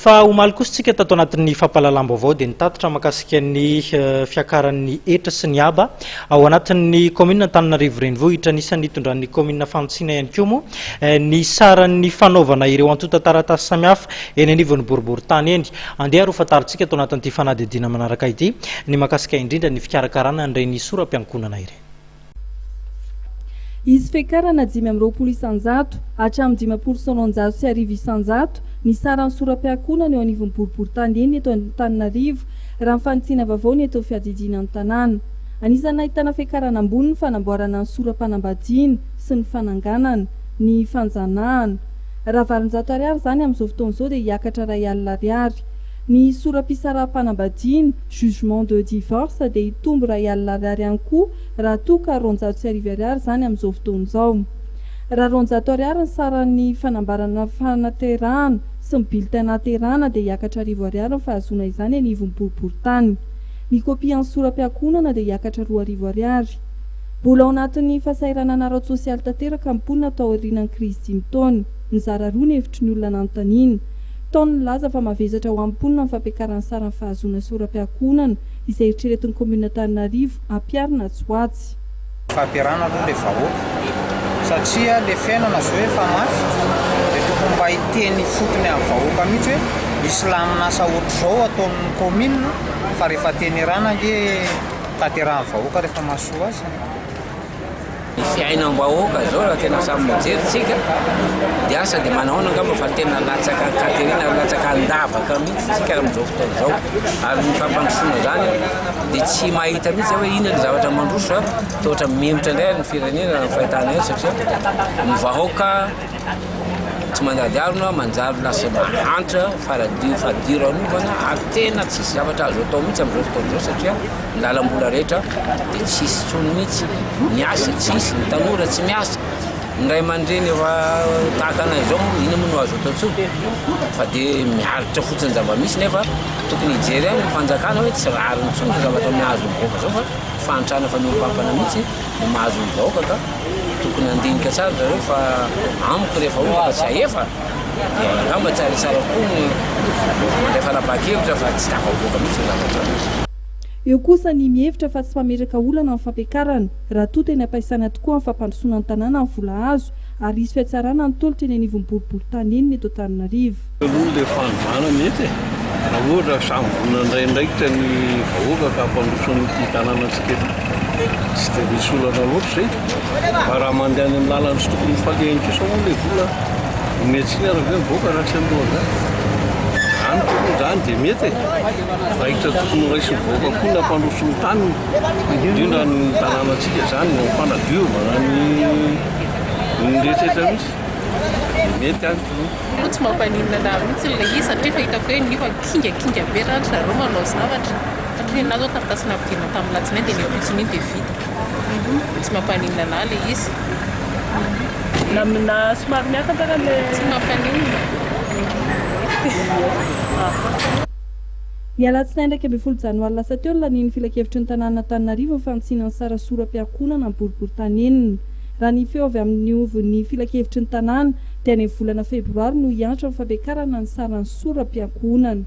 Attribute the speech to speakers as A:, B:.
A: Fa omaly kosa tsika tato anatin'ny fampahalalam-baovao dia nitatitra mahakasika ny fiakaran'ny etra sy ny aba ao anatin'ny commune Antananarivo renivohitra anisan'ny itondran'ny commune Fantsina ihany koa moa ny saran'ny fanaovana ireo antota-taratasy samihafa eny anivon'ny boriboritany eny. Andeha rofataritsika ato anatin'ity fanadihadiana manaraka ity ny mahakasika indrindra ny fikarakarana an'ireny soram-piankonana ireny.
B: Izy fiakarana 520 isanjato hatramin'ny 990 ny saran'ny soram-piankonana eo anivon'ny boriboritany eny eto Antananarivo raha ny fanitsina vaovao ny eto fiadidiana ny tanàna. Anisany ahitana fiakarana ambony ny fanamboarana ny soram-panambadiana sy ny fananganana, ny fanjanahana. Raha valonjato ariary zany amin'izao fotoana izao dia hiakatra iray alina ariary. Ny soram-pisaraha-panambadiana jugement de divorce dia hitombo iray alina ariary ihany koa raha toa ka 250 ariary zany amin'izao fotoana izao. Raha 200 ariary ny saran'ny fanambarana fanaterahana sy ny bulletin naterahana dia hiakatra 1000 ariary ny fahazona izany anivon'ny boriboritany. Ny kopian'ny soram-piankonana dia hiakatra 2000 ariary. Mbola ao anatin'ny fahasahiranana ara sosialy tanteraka ny mponina atao aorianan'ny krizy 5 taona. Mizara roa ny hevitry ny olona anontaniana. Taona nilaza fa mavezatra ho amin'ny mponina ny fampiakaran'ny saran'ny fahazona soram-piankonana izay eritreretin'ny commune Antananarivo ampiarina Tsoatsy.
C: Fampiarana aloha ilay vahoaka satria ilay fiainana zao efa mafy dia tokony mba hiteny fotony amin'ny vahoaka mihitsy hoe misy laminasa ohatr'izao ataon'ny commune fa rehefa teny rana nge tanterahan'ny vahoaka rehefa mahasoa azy.
D: Ny fiainam-bahoaka zao raha tena samy mijeritsika dia asa dia manao angamba fa tena latsaka katerina latsaka andavaka mihitsy tsika amin'izao fotoana izao ary ny fampandrosoana zany dia tsy mahita mihitsy hoe inona ny zavatra mandroso toa ohatra memitra indray ny firenena ny fahitana azy satria ny vahoaka tsy mandady arona manjary lasa mahantra fadiro anovana ary tena tsisy zavatra azo atao mihitsy amin'izao fotoana izao satria ny lalam-bola rehetra dia tsisy tsony mihitsy, miasa tsisy, ny tanora tsy miasa. Ny ray aman-dreny efa tahaka anazy izao ina moa no azo atao tsony fa dia miaritra fotsiny zava-misy nefa tokony hijery any ny fanjakana hoe tsy rariny tsony ny zavatra mihazo ny vahoaka zao fa fantrana fa miompampana mihitsy no mahazo ny vahoaka ka tokony andinika tsara zareo fa amiko rehefa oka tsy ahefa dia angamba tsara koa mandray fanapa-kevitra fa tsy tafavoaka mihitsy zavatra.
B: Eo kosa ny mihevitra fa tsy fametraka olana amin'ny fampiakarana raha toa tena ampaisana tokoa amin'ny fampandrosoana ny tanàna amin'ny vola azo ary isy fiatsarana ny tolotra eny anivon'ny boriboritany eny eto Antananarivo.
E: Aloha ilay fanovana mety raha ohatra samy vonina ndraindraikitra ny vahoaka ka hampandrosoana ity tanàna antsika eto tsy dia misy olana loatra izay fa raha mandeha any amin'ny lalana sy tokony falehany kosa moa ilay vola metsiny ary hoe mivoaka raha tsy andohana zany koa zany dia mety raikitra tokony raisy mivoaka koa ny hampandrosoany tany indrindra ny tanàna antsika zany ny fanadiovana ny rehetrarehetra mihitsy mety any
F: tsy mampaninona na mihitsy ilay izy satria fa hitako hoe nio kingakinga be raha zareo manao zavatra satria na zao taratasina ampidirina tamin'ny latsinainy dia ny apotsiny iny dia vita tsy mampaninona na ilay izy
G: na somary miakatra le
F: tsy mampaninona.
B: Ny alatsinainy 12 janoary lasa teo ny lanian'ny filakevitry ny tanàna Antananarivo ny fanitsinan'ny sara soram-piankonana amin'ny boriboritany enina. Raha ny feo avy amin'ny ovon'ny filakevitry ny tanàna dia ny volana febroary no hiantra ny fampiakarana ny saran'ny soram-piankonana.